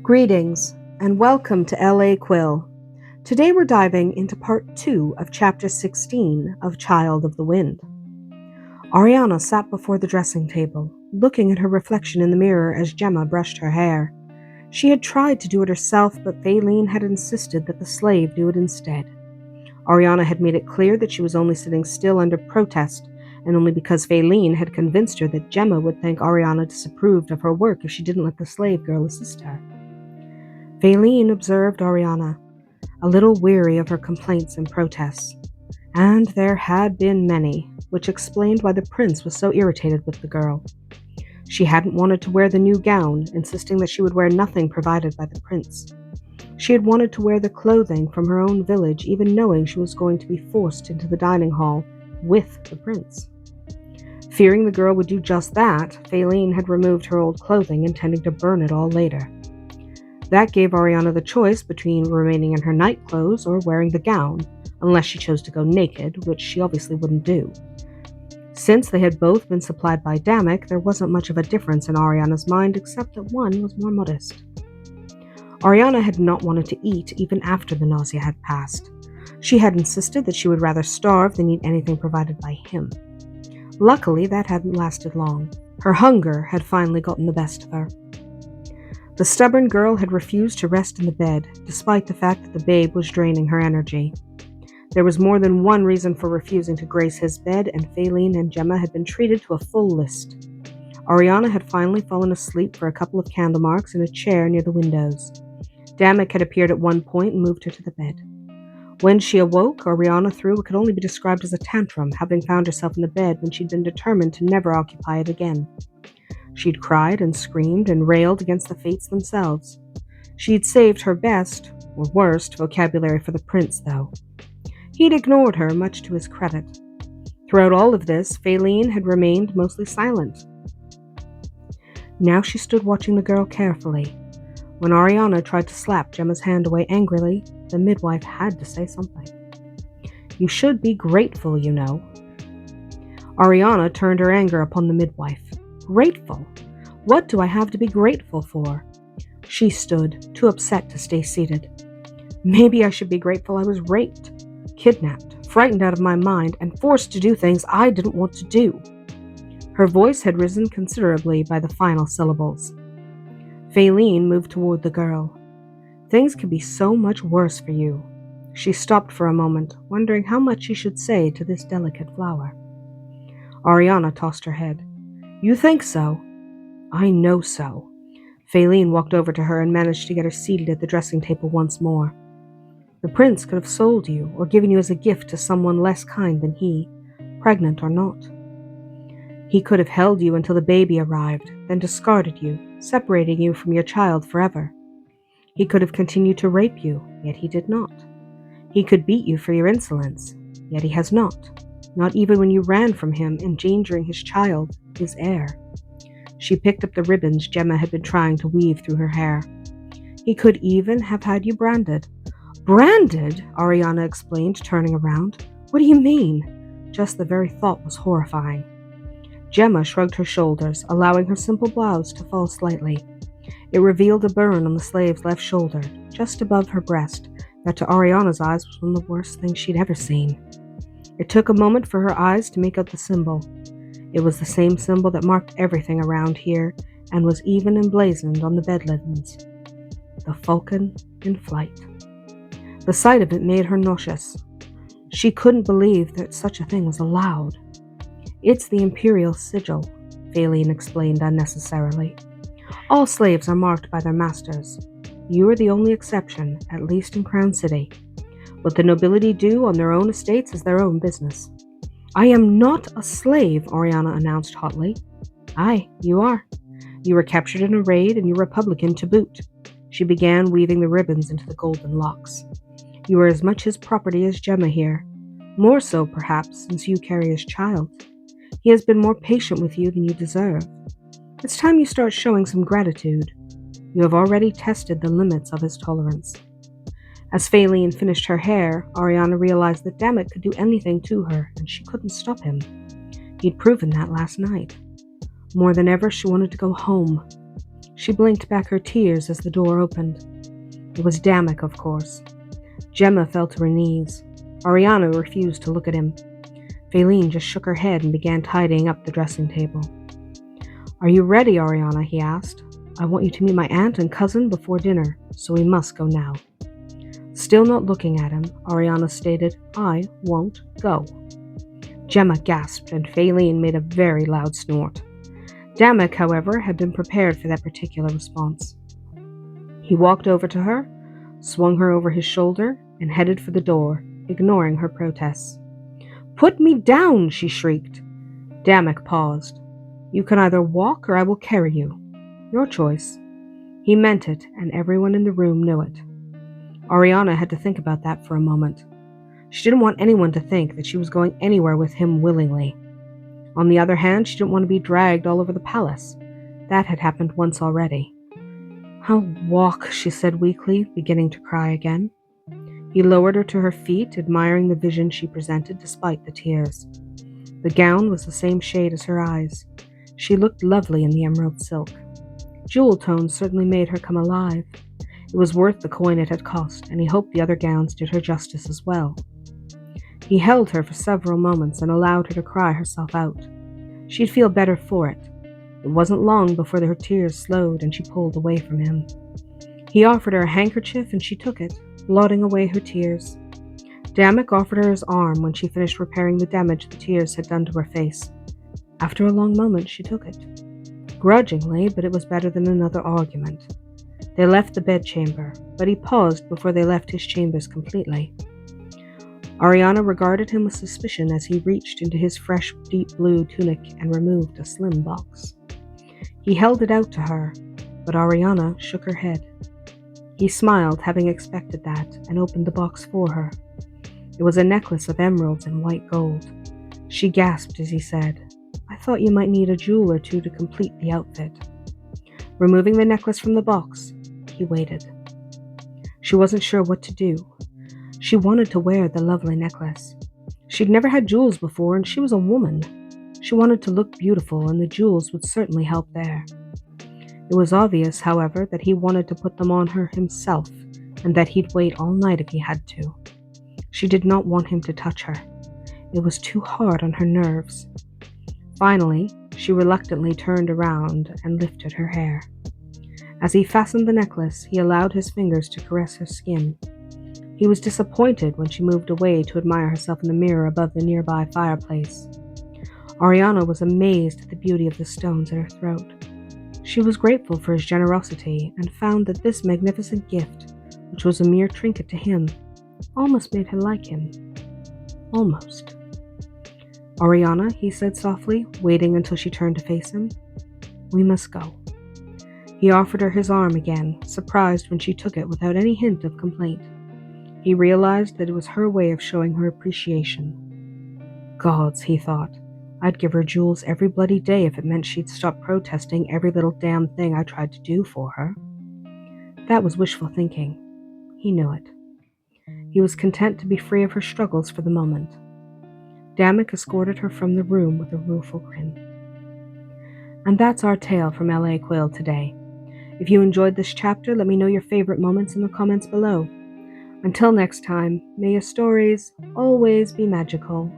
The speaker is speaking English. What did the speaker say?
Greetings, and welcome to LA Quill. Today we're diving into part 2 of chapter 16 of Child of the Wind. Arianna sat before the dressing table, looking at her reflection in the mirror as Gemma brushed her hair. She had tried to do it herself, but Faylene had insisted that the slave do it instead. Arianna had made it clear that she was only sitting still under protest, and only because Faylene had convinced her that Gemma would think Arianna disapproved of her work if she didn't let the slave girl assist her. Faylene observed Arianna, a little weary of her complaints and protests, and there had been many, which explained why the prince was so irritated with the girl. She hadn't wanted to wear the new gown, insisting that she would wear nothing provided by the prince. She had wanted to wear the clothing from her own village, even knowing she was going to be forced into the dining hall with the prince. Fearing the girl would do just that, Faylene had removed her old clothing, intending to burn it all later. That gave Arianna the choice between remaining in her night clothes or wearing the gown, unless she chose to go naked, which she obviously wouldn't do. Since they had both been supplied by Damek, there wasn't much of a difference in Arianna's mind, except that one was more modest. Arianna had not wanted to eat even after the nausea had passed. She had insisted that she would rather starve than eat anything provided by him. Luckily, that hadn't lasted long. Her hunger had finally gotten the best of her. The stubborn girl had refused to rest in the bed, despite the fact that the babe was draining her energy. There was more than one reason for refusing to grace his bed, and Faylene and Gemma had been treated to a full list. Arianna had finally fallen asleep for a couple of candle marks in a chair near the windows. Damek had appeared at one point and moved her to the bed. When she awoke, Arianna threw what could only be described as a tantrum, having found herself in the bed when she'd been determined to never occupy it again. She'd cried and screamed and railed against the fates themselves. She'd saved her best, or worst, vocabulary for the prince, though. He'd ignored her, much to his credit. Throughout all of this, Faylene had remained mostly silent. Now she stood watching the girl carefully. When Arianna tried to slap Gemma's hand away angrily, the midwife had to say something. "You should be grateful, you know." Arianna turned her anger upon the midwife. Grateful? What do I have to be grateful for? She stood, too upset to stay seated. Maybe I should be grateful I was raped, kidnapped, frightened out of my mind, and forced to do things I didn't want to do. Her voice had risen considerably by the final syllables. Faylene moved toward the girl. "Things could be so much worse for you." She stopped for a moment, wondering how much she should say to this delicate flower. Arianna tossed her head. "You think so?" "I know so." Faylene walked over to her and managed to get her seated at the dressing table once more. "The prince could have sold you or given you as a gift to someone less kind than he, pregnant or not. He could have held you until the baby arrived, then discarded you, separating you from your child forever. He could have continued to rape you, yet he did not. He could beat you for your insolence, yet he has not even when you ran from him, endangering his child, his heir." She picked up the ribbons Gemma had been trying to weave through her hair. "He could even have had you branded." "Branded?" Arianna explained, turning around. "What do you mean?" Just the very thought was horrifying. Gemma shrugged her shoulders, allowing her simple blouse to fall slightly. It revealed a burn on the slave's left shoulder, just above her breast, that to Arianna's eyes was one of the worst things she'd ever seen. It took a moment for her eyes to make out the symbol. It was the same symbol that marked everything around here, and was even emblazoned on the bed linens. The falcon in flight. The sight of it made her nauseous. She couldn't believe that such a thing was allowed. "It's the imperial sigil," Faylene explained unnecessarily. "All slaves are marked by their masters. You are the only exception, at least in Crown City. What the nobility do on their own estates is their own business." "I am not a slave," Arianna announced hotly. "Aye, you are. You were captured in a raid, and you're Republican to boot." She began weaving the ribbons into the golden locks. "You are as much his property as Gemma here. More so, perhaps, since you carry his child. He has been more patient with you than you deserve. It's time you start showing some gratitude. You have already tested the limits of his tolerance." As Faylene finished her hair, Arianna realized that Damek could do anything to her, and she couldn't stop him. He'd proven that last night. More than ever, she wanted to go home. She blinked back her tears as the door opened. It was Damek, of course. Gemma fell to her knees. Arianna refused to look at him. Faylene just shook her head and began tidying up the dressing table. "Are you ready, Arianna?" he asked. "I want you to meet my aunt and cousin before dinner, so we must go now." Still not looking at him, Arianna stated, "I won't go." Gemma gasped, and Faylene made a very loud snort. Damek, however, had been prepared for that particular response. He walked over to her, swung her over his shoulder, and headed for the door, ignoring her protests. "Put me down!" she shrieked. Damek paused. "You can either walk or I will carry you. Your choice." He meant it, and everyone in the room knew it. Arianna had to think about that for a moment. She didn't want anyone to think that she was going anywhere with him willingly. On the other hand, she didn't want to be dragged all over the palace. That had happened once already. "I'll walk," she said weakly, beginning to cry again. He lowered her to her feet, admiring the vision she presented despite the tears. The gown was the same shade as her eyes. She looked lovely in the emerald silk. Jewel tones certainly made her come alive. It was worth the coin it had cost, and he hoped the other gowns did her justice as well. He held her for several moments and allowed her to cry herself out. She'd feel better for it. It wasn't long before her tears slowed and she pulled away from him. He offered her a handkerchief and she took it, blotting away her tears. Damek offered her his arm when she finished repairing the damage the tears had done to her face. After a long moment, she took it. Grudgingly, but it was better than another argument. They left the bedchamber, but he paused before they left his chambers completely. Arianna regarded him with suspicion as he reached into his fresh deep blue tunic and removed a slim box. He held it out to her, but Arianna shook her head. He smiled, having expected that, and opened the box for her. It was a necklace of emeralds and white gold. She gasped as he said, "I thought you might need a jewel or two to complete the outfit." Removing the necklace from the box, he waited. She wasn't sure what to do. She wanted to wear the lovely necklace. She'd never had jewels before, and she was a woman. She wanted to look beautiful, and the jewels would certainly help there. It was obvious, however, that he wanted to put them on her himself, and that he'd wait all night if he had to. She did not want him to touch her. It was too hard on her nerves. Finally, she reluctantly turned around and lifted her hair. As he fastened the necklace, he allowed his fingers to caress her skin. He was disappointed when she moved away to admire herself in the mirror above the nearby fireplace. Arianna was amazed at the beauty of the stones at her throat. She was grateful for his generosity and found that this magnificent gift, which was a mere trinket to him, almost made her like him. Almost. "Arianna," he said softly, waiting until she turned to face him. "We must go." He offered her his arm again, surprised when she took it without any hint of complaint. He realized that it was her way of showing her appreciation. Gods, he thought, I'd give her jewels every bloody day if it meant she'd stop protesting every little damn thing I tried to do for her. That was wishful thinking. He knew it. He was content to be free of her struggles for the moment. Damek escorted her from the room with a rueful grin. And that's our tale from L.A. Quill today. If you enjoyed this chapter, let me know your favorite moments in the comments below. Until next time, may your stories always be magical.